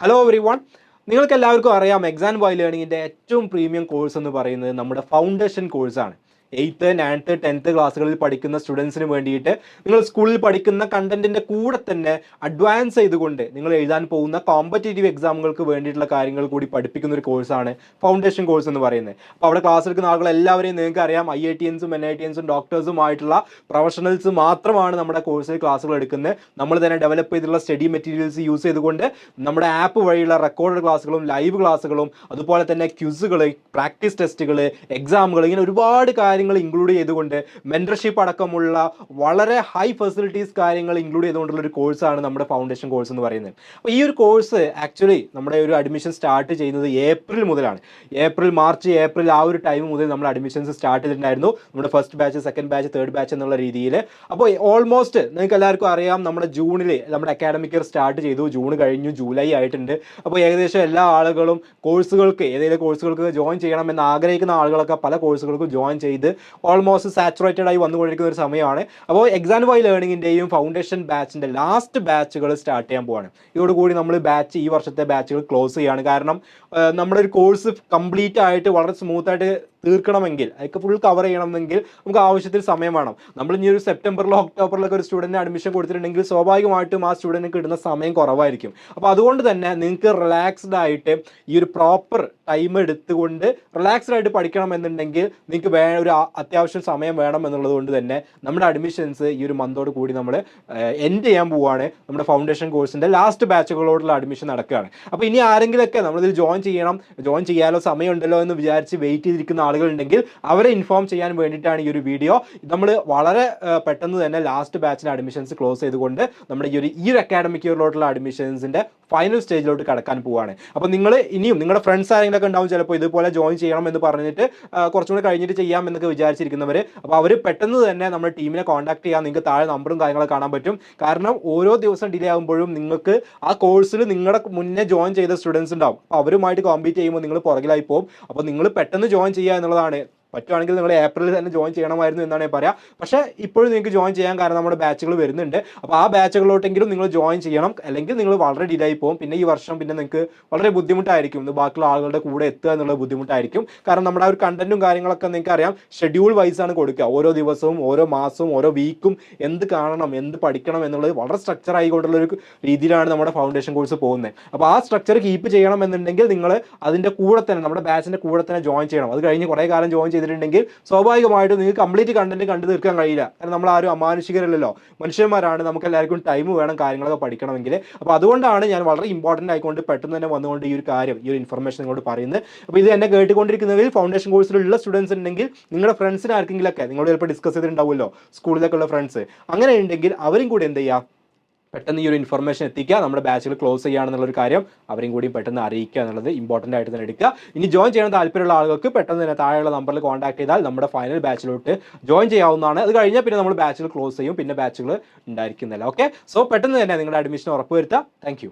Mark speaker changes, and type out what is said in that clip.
Speaker 1: Hello everyone. നിങ്ങൾക്ക് എല്ലാവർക്കും അറിയാം XandY Learningന്റെ ഏറ്റവും പ്രീമിയം കോഴ്സ് എന്ന് പറയുന്നത് നമ്മുടെ ഫൗണ്ടേഷൻ കോഴ്സാണ്. 8th, 9th, 10th ക്ലാസ്സുകളിൽ പഠിക്കുന്ന സ്റ്റുഡൻസിന് വേണ്ടിയിട്ട് നിങ്ങൾ സ്കൂളിൽ പഠിക്കുന്ന കണ്ടന്റിന്റെ കൂടെ തന്നെ അഡ്വാൻസ് ചെയ്തുകൊണ്ട് നിങ്ങൾ എഴുതാൻ പോകുന്ന കോമ്പറ്റേറ്റീവ് എക്സാമുകൾക്ക് വേണ്ടിയിട്ടുള്ള കാര്യങ്ങൾ കൂടി പഠിപ്പിക്കുന്ന ഒരു കോഴ്സാണ് ഫൗണ്ടേഷൻ കോഴ്സ് എന്ന് പറയുന്നത്. അപ്പോൾ അവിടെ ക്ലാസ് എടുക്കുന്ന ആളുകൾ എല്ലാവരെയും നിങ്ങൾക്ക് അറിയാം, IITiansഉം NITiansഉം ഡോക്ടേഴ്സും ആയിട്ടുള്ള പ്രൊഫഷണൽസ് മാത്രമാണ് നമ്മുടെ കോഴ്സിൽ ക്ലാസ്സുകൾ എടുക്കുന്നത്. നമ്മൾ തന്നെ ഡെവലപ്പ് ചെയ്തിട്ടുള്ള സ്റ്റഡി മെറ്റീരിയൽസ് യൂസ് ചെയ്തുകൊണ്ട് നമ്മുടെ ആപ്പ് വഴിയുള്ള റെക്കോർഡ് ക്ലാസ്സുകളും ലൈവ് ക്ലാസ്സുകളും അതുപോലെ തന്നെ ക്വിസുകൾ, പ്രാക്ടീസ് ടെസ്റ്റുകൾ, എക്സാമുകൾ, ഇങ്ങനെ ഒരുപാട് കാര്യങ്ങൾ ഇൻക്ലൂഡ് ചെയ്തുകൊണ്ട് മെന്റർഷിപ്പ് അടക്കമുള്ള വളരെ ഹൈ ഫെസിലിറ്റീസ് കാര്യങ്ങൾ ഇൻക്ലൂഡ് ചെയ്തുകൊണ്ടുള്ള ഒരു കോഴ്സാണ് നമ്മുടെ ഫൗണ്ടേഷൻ കോഴ്സ് എന്ന് പറയുന്നത്. അപ്പോൾ ഈ ഒരു കോഴ്സ് ആക്ച്വലി നമ്മുടെ ഒരു അഡ്മിഷൻ സ്റ്റാർട്ട് ചെയ്യുന്നത് ഏപ്രിൽ മുതലാണ്. മാർച്ച് ഏപ്രിൽ ആ ഒരു ടൈം മുതൽ നമ്മൾ അഡ്മിഷൻസ് സ്റ്റാർട്ട് ചെയ്തിട്ടുണ്ടായിരുന്നു. നമ്മുടെ first batch, second batch, third batch എന്നുള്ള രീതിയിൽ. അപ്പോൾ ഓൾമോസ്റ്റ് നിങ്ങൾക്ക് എല്ലാവർക്കും അറിയാം, നമ്മുടെ ജൂണിൽ നമ്മുടെ അക്കാഡമിക് ഇയർ സ്റ്റാർട്ട് ചെയ്തു. ജൂൺ കഴിഞ്ഞു, ജൂലൈ ആയിട്ടുണ്ട്. അപ്പോൾ ഏകദേശം എല്ലാ ആളുകളും കോഴ്സുകൾക്ക്, ഏതെങ്കിലും കോഴ്സുകൾക്ക് ജോയിൻ ചെയ്യണമെന്ന് ആഗ്രഹിക്കുന്ന ആളുകളൊക്കെ പല കോഴ്സുകൾക്കും ജോയിൻ ചെയ്ത് ഓൾമോസ്റ്റ് സാച്ചുറേറ്റഡ് ആയി വന്നുകൊണ്ടിരിക്കുന്ന ഒരു സമയമാണ്. അപ്പോൾ XandY Learningന്റെയും ഫൗണ്ടേഷൻ ബാച്ചിൻ്റെ ലാസ്റ്റ് ബാച്ചുകൾ സ്റ്റാർട്ട് ചെയ്യാൻ പോവാണ്. ഇതോടുകൂടി നമ്മൾ ഈ വർഷത്തെ ബാച്ചുകൾ ക്ലോസ് ചെയ്യുകയാണ്. കാരണം നമ്മുടെ ഒരു കോഴ്സ് കംപ്ലീറ്റ് ആയിട്ട് വളരെ സ്മൂത്ത് ആയിട്ട് തീർക്കണമെങ്കിൽ, അതൊക്കെ ഫുൾ കവർ ചെയ്യണമെങ്കിൽ നമുക്ക് ആവശ്യത്തിൽ സമയം വേണം. നമ്മൾ ഇനി ഒരു സെപ്റ്റംബറിലോ ഒക്ടോബറിലൊക്കെ ഒരു സ്റ്റുഡൻറ്റിന് അഡ്മിഷൻ കൊടുത്തിട്ടുണ്ടെങ്കിൽ സ്വാഭാവികമായിട്ടും ആ സ്റ്റുഡൻറ്റിന് കിട്ടുന്ന സമയം കുറവായിരിക്കും. അപ്പോൾ അതുകൊണ്ട് തന്നെ നിങ്ങൾക്ക് റിലാക്സ്ഡ് ആയിട്ട് ഈ ഒരു പ്രോപ്പർ ടൈം എടുത്തുകൊണ്ട് റിലാക്സ്ഡ് ആയിട്ട് പഠിക്കണം എന്നുണ്ടെങ്കിൽ നിങ്ങൾക്ക് ഒരു അത്യാവശ്യം സമയം വേണം എന്നുള്ളത് കൊണ്ട് തന്നെ നമ്മുടെ അഡ്മിഷൻസ് ഈ ഒരു മന്തോട് കൂടി നമ്മൾ എൻഡ് ചെയ്യാൻ പോവുകയാണ്. നമ്മുടെ ഫൗണ്ടേഷൻ കോഴ്സിൻ്റെ ലാസ്റ്റ് ബാച്ചുകളോടുള്ള അഡ്മിഷൻ നടക്കുകയാണ്. അപ്പോൾ ഇനി ആരെങ്കിലുമൊക്കെ നമ്മളിതിൽ ജോയിൻ ചെയ്യാലോ സമയമുണ്ടല്ലോ എന്ന് വിചാരിച്ച് വെയിറ്റ് ചെയ്തിരിക്കുന്ന ആളുകളുണ്ടെങ്കിൽ അവരെ ഇൻഫോം ചെയ്യാൻ വേണ്ടിയിട്ടാണ് ഈ ഒരു വീഡിയോ. നമ്മൾ വളരെ പെട്ടെന്ന് തന്നെ ലാസ്റ്റ് ബാച്ചിലെ അഡ്മിഷൻസ് ക്ലോസ് ചെയ്തുകൊണ്ട് നമ്മുടെ ഈ ഒരു അക്കാഡമിക് ഇയറിലോട്ടുള്ള അഡ്മിഷൻസിൻ്റെ ഫൈനൽ സ്റ്റേജിലോട്ട് കടക്കാൻ പോവുകയാണ്. അപ്പോൾ നിങ്ങൾ ഇനിയും നിങ്ങളുടെ ഫ്രണ്ട്സ് ആരെങ്കിലുമൊക്കെ ഉണ്ടാവും ചിലപ്പോൾ ഇതുപോലെ ജോയിൻ ചെയ്യണം എന്ന് പറഞ്ഞിട്ട് കുറച്ചും കൂടി കഴിഞ്ഞിട്ട് ചെയ്യാം എന്നൊക്കെ വിചാരിച്ചിരിക്കുന്നവർ. അപ്പോൾ അവർ പെട്ടെന്ന് തന്നെ നമ്മുടെ ടീമിനെ കോൺടാക്ട് ചെയ്യാൻ നിങ്ങൾക്ക് താഴെ നമ്പറും കാര്യങ്ങളൊക്കെ കാണാൻ പറ്റും. കാരണം ഓരോ ദിവസം ഡിലേ ആകുമ്പോഴും നിങ്ങൾക്ക് ആ കോഴ്സിൽ നിങ്ങളുടെ മുന്നേ ജോയിൻ ചെയ്ത സ്റ്റുഡൻസ് ഉണ്ടാവും. അപ്പോൾ അവരുമായിട്ട് കോമ്പീറ്റ് ചെയ്യുമ്പോൾ നിങ്ങൾ പുറകിലായി പോകും. അപ്പോൾ നിങ്ങൾ പെട്ടെന്ന് ജോയിൻ ചെയ്യുക എന്നുള്ളതാണ്. പറ്റുവാണെങ്കിൽ നിങ്ങൾ ഏപ്രിലിൽ തന്നെ ജോയിൻ ചെയ്യണമായിരുന്നു എന്നാണ് ഞാൻ പറയാം. പക്ഷേ ഇപ്പോഴും നിങ്ങൾക്ക് ജോയിൻ ചെയ്യാൻ, കാരണം നമ്മുടെ ബാച്ചുകൾ വരുന്നുണ്ട്. അപ്പോൾ ആ ബാച്ചുകളിലോട്ടെങ്കിലും നിങ്ങൾ ജോയിൻ ചെയ്യണം, അല്ലെങ്കിൽ നിങ്ങൾ വളരെ ഡിലേ ആയി പോകും. പിന്നെ ഈ വർഷം പിന്നെ നിങ്ങൾക്ക് വളരെ ബുദ്ധിമുട്ടായിരിക്കും, ബാക്കിയുള്ള ആളുകളുടെ കൂടെ എത്തുക എന്നുള്ള ബുദ്ധിമുട്ടായിരിക്കും. കാരണം നമ്മുടെ ആ ഒരു കണ്ടന്റും കാര്യങ്ങളൊക്കെ നിങ്ങൾക്ക് അറിയാം, ഷെഡ്യൂൾ വൈസ് ആണ് കൊടുക്കുക. ഓരോ ദിവസവും, ഓരോ മാസവും, ഓരോ വീക്കും എന്ത് കാണണം, എന്ത് പഠിക്കണം എന്നുള്ളത് വളരെ സ്ട്രക്ചർ ആയിക്കൊണ്ടുള്ള ഒരു രീതിയിലാണ് നമ്മുടെ ഫൗണ്ടേഷൻ കോഴ്സ് പോകുന്നത്. അപ്പോൾ ആ സ്ട്രക്ചർ കീപ്പ് ചെയ്യണം എന്നുണ്ടെങ്കിൽ നിങ്ങൾ അതിൻ്റെ കൂടെ തന്നെ, നമ്മുടെ ബാച്ചിൻ്റെ കൂടെ തന്നെ ജോയിൻ ചെയ്യണം. അത് കഴിഞ്ഞ് കുറേ കാലം ജോയിൻ ചെയ്തിട്ടുണ്ടെങ്കിൽ സ്വാഭാവികമായിട്ടും നിങ്ങൾക്ക് കംപ്ലീറ്റ് കണ്ടന്റ് കണ്ടു തീർക്കാൻ കഴിയില്ല. കാരണം നമ്മൾ ആരും അമാനുഷികരല്ലല്ലോ, മനുഷ്യന്മാരാണ്. നമുക്ക് എല്ലാവർക്കും ടൈം വേണം കാര്യങ്ങളൊക്കെ പഠിക്കണമെങ്കിൽ. അപ്പോൾ അതുകൊണ്ടാണ് ഞാൻ വളരെ ഇമ്പോർട്ടൻ്റ് ആയിക്കൊണ്ട് പെട്ടെന്ന് തന്നെ വന്നുകൊണ്ട് ഈ ഒരു കാര്യം, ഈ ഒരു ഇൻഫർമേഷൻ നിങ്ങളോട് പറയുന്നത്. അപ്പോൾ ഇത് എന്നെ കേട്ടുകൊണ്ടിരിക്കുന്നതിൽ ഫൗണ്ടേഷൻ കോഴ്സിലുള്ള സ്റ്റുഡൻസ് ഉണ്ടെങ്കിൽ നിങ്ങളുടെ ഫ്രണ്ട്സിന് ആർക്കെങ്കിലൊക്കെ നിങ്ങളോട് ചിലപ്പോൾ ഡിസ്കസ് ചെയ്തിട്ടുണ്ടാവുമല്ലോ, സ്കൂളിലൊക്കെ ഉള്ള ഫ്രണ്ട്സ്, അങ്ങനെ ഉണ്ടെങ്കിൽ അവരും കൂടി എന്ത് ചെയ്യുക, പെട്ടെന്ന് ഈ ഒരു ഇൻഫർമേഷൻ എത്തിക്കുക. നമ്മുടെ ബാച്ചുകൾ ക്ലോസ് ചെയ്യുകയാണെന്നുള്ളൊരു കാര്യം അവരെയും കൂടി പെട്ടെന്ന് അറിയിക്കുക എന്നുള്ളത് ഇമ്പോർട്ടൻ്റ് ആയിട്ട് തന്നെ എടുക്കുക. ഇനി ജോയിൻ ചെയ്യാൻ താല്പര്യമുള്ള ആളുകൾക്ക് പെട്ടെന്ന് തന്നെ താഴെയുള്ള നമ്പറിൽ കോൺടാക്ട് ചെയ്താൽ നമ്മുടെ ഫൈനൽ ബാച്ചിലോട്ട് ജോയിൻ ചെയ്യാവുന്നതാണ്. അത് കഴിഞ്ഞാൽ പിന്നെ നമ്മൾ ബാച്ചുകൾ ക്ലോസ് ചെയ്യും, പിന്നെ ബാച്ചുകൾ ഉണ്ടായിരിക്കുന്നില്ല. ഓക്കെ, സോ പെട്ടെന്ന് തന്നെ നിങ്ങളുടെ അഡ്മിഷൻ ഉറപ്പുവരുത്തുക. താങ്ക്